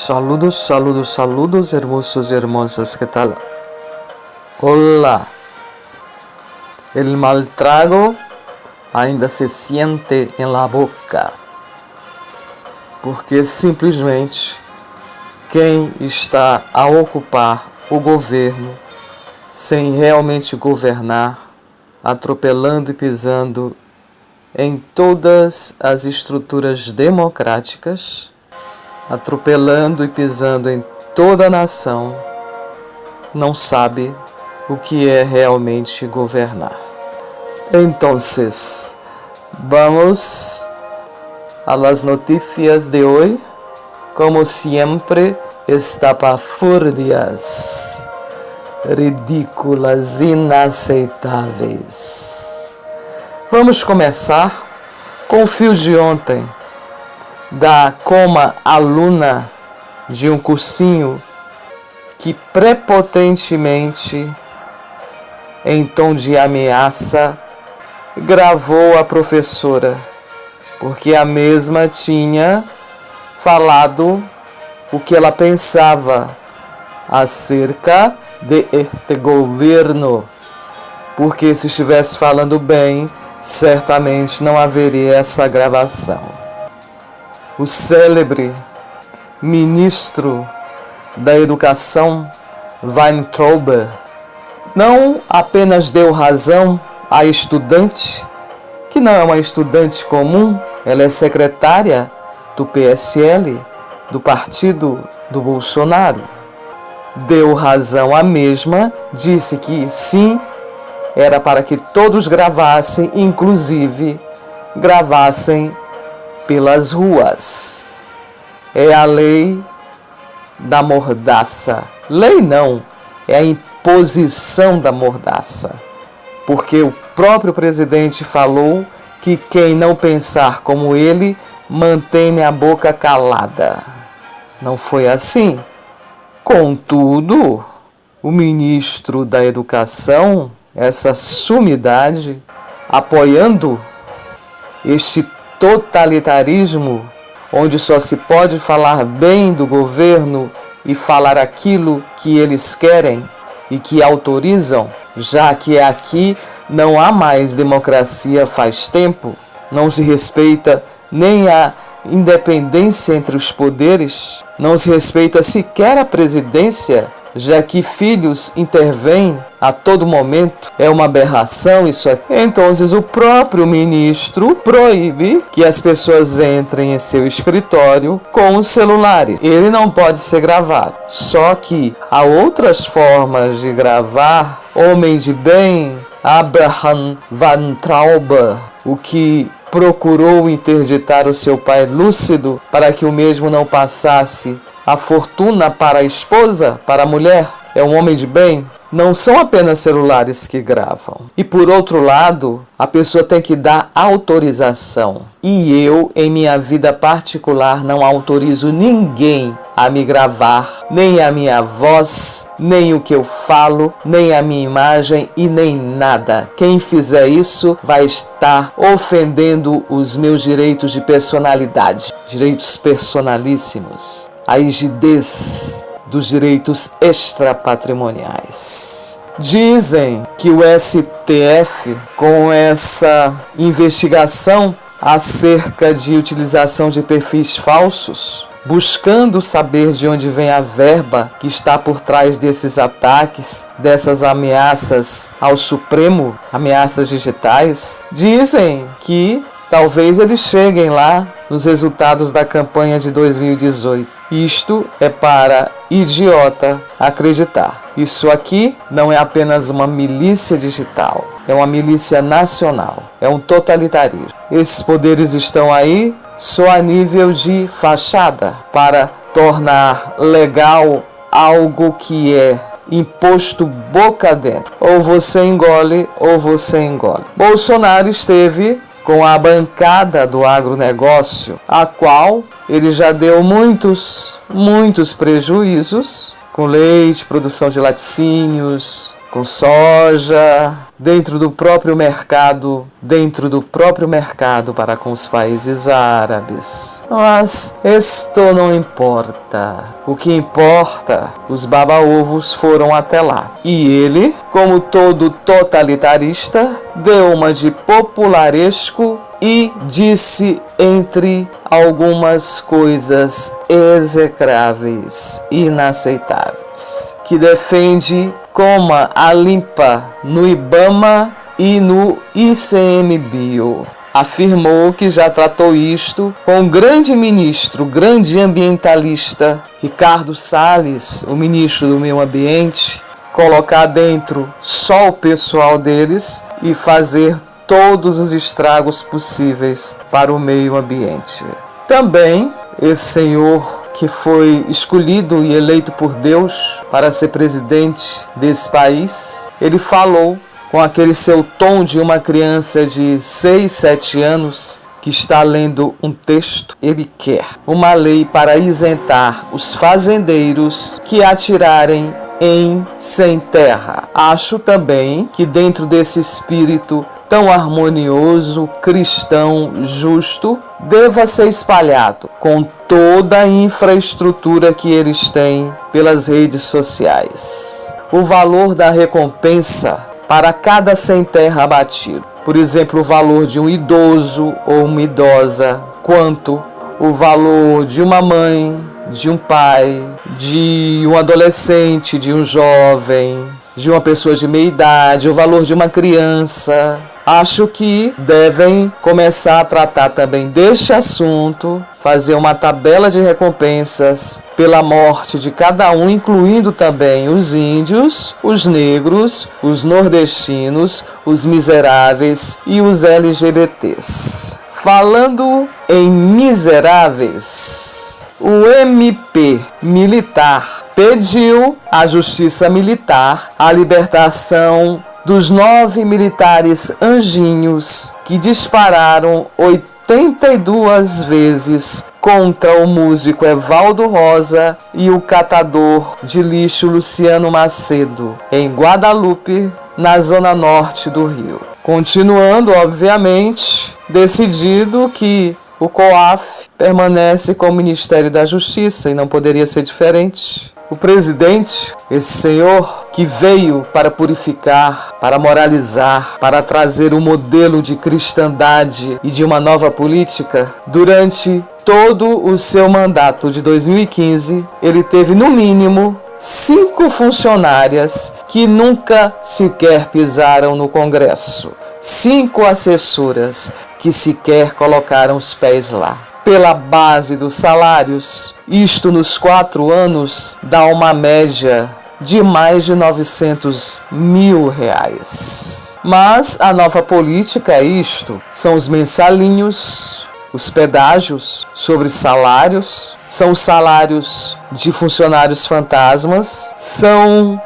Saludos, saludos, saludos, hermosos y hermosas, ¿qué tal? Hola. El mal trago ainda se siente en la boca, porque simplesmente quem está a ocupar o governo sem realmente governar, atropelando e pisando em todas as estruturas democráticas, atropelando e pisando em toda a nação, não sabe o que é realmente governar. Entonces, vamos a las noticias de hoy, como siempre, estapafúrdias, ridículas, inaceitáveis. Vamos começar com o fio de ontem, da Coma, aluna de um cursinho que prepotentemente, em tom de ameaça, gravou a professora, porque a mesma tinha falado o que ela pensava acerca de este governo, porque se estivesse falando bem, certamente não haveria essa gravação. O célebre ministro da Educação, Weintraub, não apenas deu razão à estudante, que não é uma estudante comum, ela é secretária do PSL, do partido do Bolsonaro. Deu razão à mesma, disse que sim, era para que todos gravassem, inclusive gravassem pelas ruas. É a lei da mordaça. Lei não, é a imposição da mordaça. Porque o próprio presidente falou que quem não pensar como ele mantém a boca calada. Não foi assim? Contudo, o ministro da Educação, essa sumidade, apoiando este totalitarismo, onde só se pode falar bem do governo e falar aquilo que eles querem e que autorizam, já que aqui não há mais democracia faz tempo, não se respeita nem a independência entre os poderes, não se respeita sequer a presidência, já que filhos intervêm a todo momento. É uma aberração isso aqui. Então, o próprio ministro proíbe que as pessoas entrem em seu escritório com os celulares. Ele não pode ser gravado. Só que há outras formas de gravar. Homem de bem, Abraham Weintraub, o que procurou interditar o seu pai lúcido para que o mesmo não passasse a fortuna para a esposa, para a mulher, é um homem de bem. Não são apenas celulares que gravam. E por outro lado, a pessoa tem que dar autorização. E eu, em minha vida particular, não autorizo ninguém a me gravar, nem a minha voz, nem o que eu falo, nem a minha imagem e nem nada. Quem fizer isso vai estar ofendendo os meus direitos de personalidade, direitos personalíssimos, a rigidez dos direitos extrapatrimoniais. Dizem que o STF, com essa investigação acerca de utilização de perfis falsos, buscando saber de onde vem a verba que está por trás desses ataques, dessas ameaças ao Supremo, ameaças digitais, dizem que talvez eles cheguem lá nos resultados da campanha de 2018. Isto é para idiota acreditar. Isso aqui não é apenas uma milícia digital, é uma milícia nacional, é um totalitarismo. Esses poderes estão aí só a nível de fachada para tornar legal algo que é imposto boca dentro. Ou você engole ou você engole. Bolsonaro esteve com a bancada do agronegócio, a qual ele já deu muitos prejuízos, com leite, produção de laticínios, com soja, dentro do próprio mercado para com os países árabes. Mas isto não importa. O que importa, os baba-ovos foram até lá. E ele, como todo totalitarista, deu uma de popularesco e disse entre algumas coisas execráveis, inaceitáveis, que defende coma a limpa no IBAMA e no ICMBio. Afirmou que já tratou isto com o grande ministro, grande ambientalista Ricardo Salles, o ministro do Meio Ambiente, colocar dentro só o pessoal deles e fazer todos os estragos possíveis para o meio ambiente. Também esse senhor que foi escolhido e eleito por Deus para ser presidente desse país, ele falou com aquele seu tom de uma criança de 6, 7 anos que está lendo um texto. Ele quer uma lei para isentar os fazendeiros que atirarem em sem terra. Acho também que dentro desse espírito tão harmonioso, cristão, justo, deva ser espalhado com toda a infraestrutura que eles têm pelas redes sociais. O valor da recompensa para cada sem terra abatido. Por exemplo, o valor de um idoso ou uma idosa, quanto o valor de uma mãe, de um pai, de um adolescente, de um jovem, de uma pessoa de meia idade, o valor de uma criança. Acho que devem começar a tratar também deste assunto, fazer uma tabela de recompensas pela morte de cada um, incluindo também os índios, os negros, os nordestinos, os miseráveis e os LGBTs. Falando em miseráveis, o MP militar pediu à Justiça Militar a libertação dos 9 militares anjinhos que dispararam 82 vezes contra o músico Evaldo Rosa e o catador de lixo Luciano Macedo, em Guadalupe, na zona norte do Rio. Continuando, obviamente, decidido que o COAF permanece com o Ministério da Justiça e não poderia ser diferente. O presidente, esse senhor que veio para purificar, para moralizar, para trazer um modelo de cristandade e de uma nova política, durante todo o seu mandato de 2015, ele teve no mínimo 5 funcionárias que nunca sequer pisaram no Congresso. 5 assessoras que sequer colocaram os pés lá. Pela base dos salários, isto nos 4 anos dá uma média de mais de R$900 mil. Mas a nova política é isto, são os mensalinhos, os pedágios sobre salários, são os salários de funcionários fantasmas, são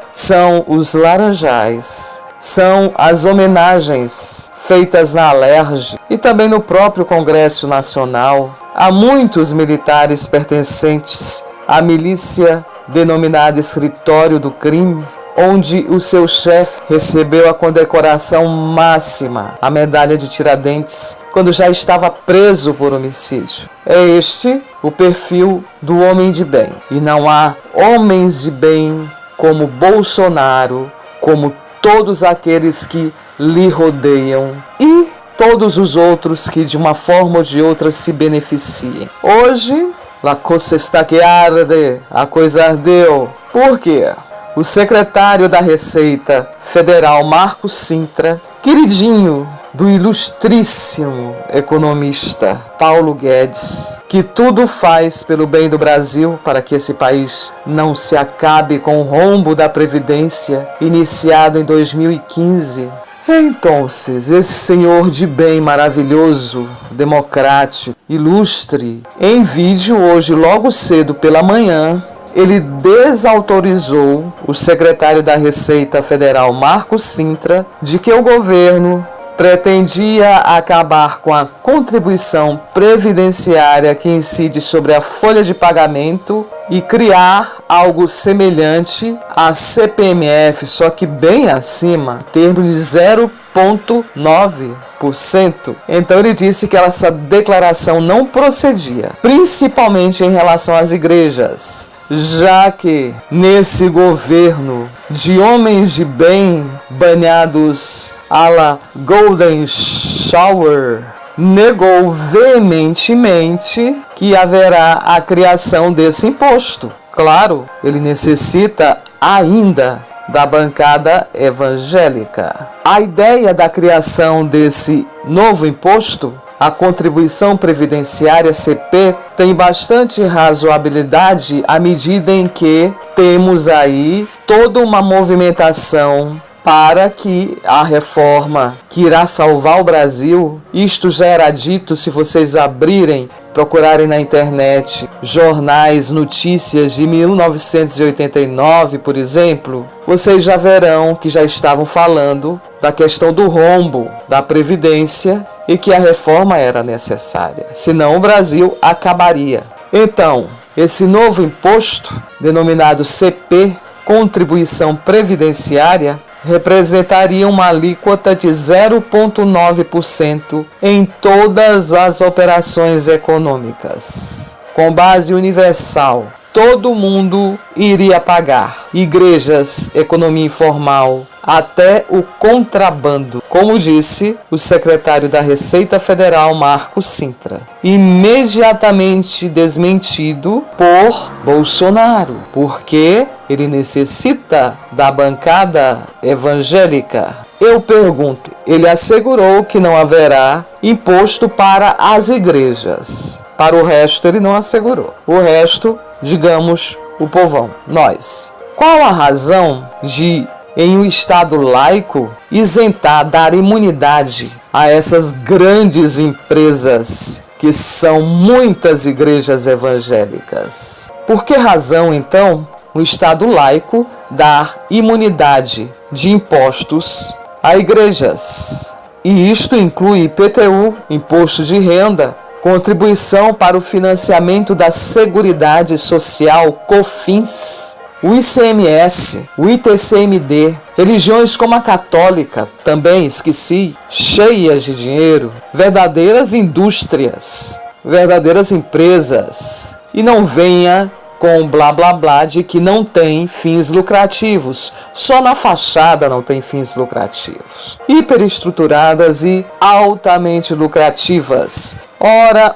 os laranjais, são as homenagens feitas na Alerj e também no próprio Congresso Nacional. Há muitos militares pertencentes à milícia denominada Escritório do Crime, onde o seu chefe recebeu a condecoração máxima, a medalha de Tiradentes, quando já estava preso por homicídio. É este o perfil do homem de bem. E não há homens de bem como Bolsonaro, como todos aqueles que lhe rodeiam e todos os outros que de uma forma ou de outra se beneficiem. Hoje, la cosa está que arde, a coisa ardeu. Por quê? O secretário da Receita Federal, Marco Sintra, queridinho do ilustríssimo economista Paulo Guedes, que tudo faz pelo bem do Brasil para que esse país não se acabe com o rombo da Previdência iniciado em 2015. Então, esse senhor de bem maravilhoso, democrático, ilustre, em vídeo hoje logo cedo pela manhã, ele desautorizou o secretário da Receita Federal, Marco Sintra, de que o governo pretendia acabar com a contribuição previdenciária que incide sobre a folha de pagamento e criar algo semelhante à CPMF, só que bem acima, em termos de 0,9%. Então ele disse que essa declaração não procedia, principalmente em relação às igrejas, já que nesse governo de homens de bem banhados à la Golden Shower, negou veementemente que haverá a criação desse imposto. Claro, ele necessita ainda da bancada evangélica. A ideia da criação desse novo imposto, a contribuição previdenciária CP, tem bastante razoabilidade à medida em que temos aí toda uma movimentação para que a reforma que irá salvar o Brasil, isto já era dito, se vocês abrirem, procurarem na internet, jornais, notícias de 1989, por exemplo, vocês já verão que já estavam falando da questão do rombo da Previdência e que a reforma era necessária, senão o Brasil acabaria. Então, esse novo imposto, denominado CP, Contribuição Previdenciária, representaria uma alíquota de 0,9% em todas as operações econômicas. Com base universal, todo mundo iria pagar. Igrejas, economia informal, até o contrabando, como disse o secretário da Receita Federal, Marcos Sintra, imediatamente desmentido por Bolsonaro, porque ele necessita da bancada evangélica. Eu pergunto, ele assegurou que não haverá imposto para as igrejas. Para o resto, ele não assegurou. O resto, digamos, o povão, nós. Qual a razão de, em um Estado laico, isentar, dar imunidade a essas grandes empresas que são muitas igrejas evangélicas? Por que razão, então, um Estado laico dar imunidade de impostos a igrejas? E isto inclui IPTU, imposto de renda, contribuição para o financiamento da Seguridade Social, COFINS, o ICMS, o ITCMD, religiões como a católica, também esqueci, cheias de dinheiro, verdadeiras indústrias, verdadeiras empresas. E não venha com blá blá blá de que não tem fins lucrativos. Só na fachada não tem fins lucrativos. Hiperestruturadas e altamente lucrativas. Ora.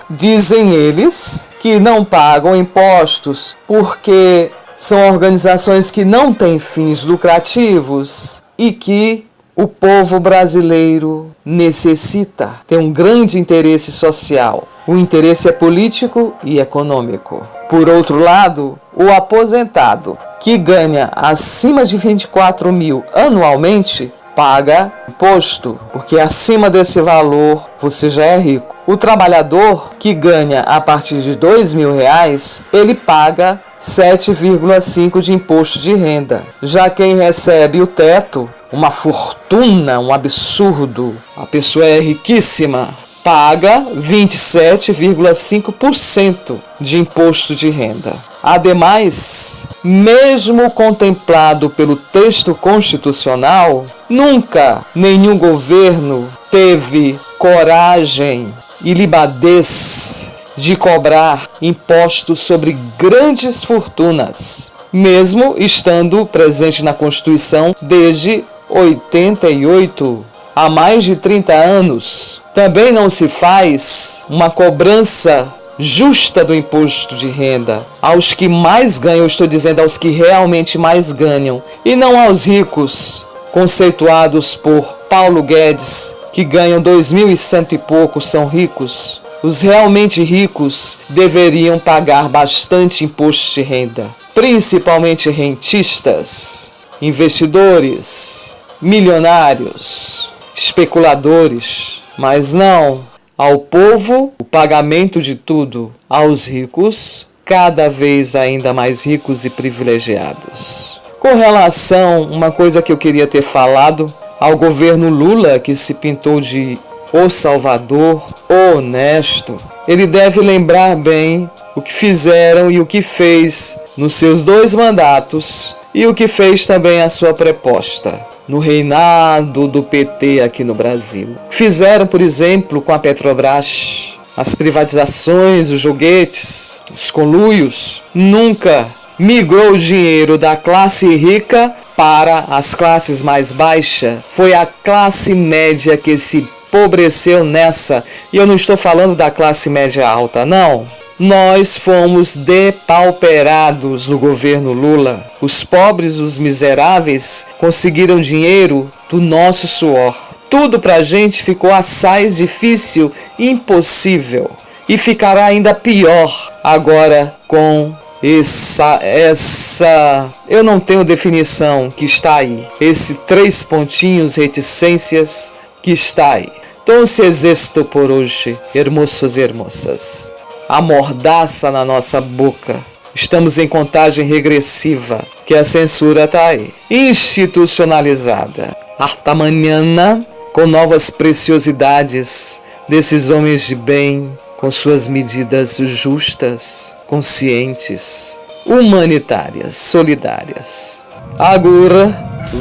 Dizem eles que não pagam impostos porque são organizações que não têm fins lucrativos e que o povo brasileiro necessita, tem um grande interesse social. O interesse é político e econômico. Por outro lado, o aposentado que ganha acima de 24 mil anualmente paga imposto, porque acima desse valor você já é rico. O trabalhador que ganha a partir de R$2.000, ele paga 7,5% de imposto de renda. Já quem recebe o teto, uma fortuna, um absurdo, a pessoa é riquíssima, paga 27,5% de imposto de renda. Ademais, mesmo contemplado pelo texto constitucional, nunca nenhum governo teve coragem e libadez de cobrar impostos sobre grandes fortunas, mesmo estando presente na Constituição desde 88, há mais de 30 anos. Também não se faz uma cobrança justa do imposto de renda aos que mais ganham, eu estou dizendo aos que realmente mais ganham, e não aos ricos, conceituados por Paulo Guedes, que ganham 2.100 e pouco, são ricos. Os realmente ricos deveriam pagar bastante imposto de renda, principalmente rentistas, investidores, milionários, especuladores, mas não ao povo, o pagamento de tudo aos ricos, cada vez ainda mais ricos e privilegiados. Com relação, uma coisa que eu queria ter falado, ao governo Lula, que se pintou de o Salvador, o honesto, ele deve lembrar bem o que fizeram e o que fez nos seus 2 mandatos e o que fez também a sua proposta no reinado do PT aqui no Brasil. Fizeram, por exemplo, com a Petrobras, as privatizações, os joguetes, os conluios. Nunca migrou o dinheiro da classe rica para as classes mais baixas. Foi a classe média que se empobreceu nessa. E eu não estou falando da classe média alta, não. Nós fomos depauperados no governo Lula. Os pobres, os miseráveis, conseguiram dinheiro do nosso suor. Tudo pra gente ficou assaz difícil, impossível. E ficará ainda pior agora com essa eu não tenho definição que está aí. Esse 3 pontinhos, reticências que está aí. Entonces esto por hoje, hermosos e hermosas. A mordaça na nossa boca. Estamos em contagem regressiva, que a censura está aí. Institucionalizada. Hasta amanhã, com novas preciosidades desses homens de bem, com suas medidas justas, conscientes, humanitárias, solidárias. Agora,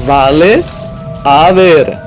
vale a ver.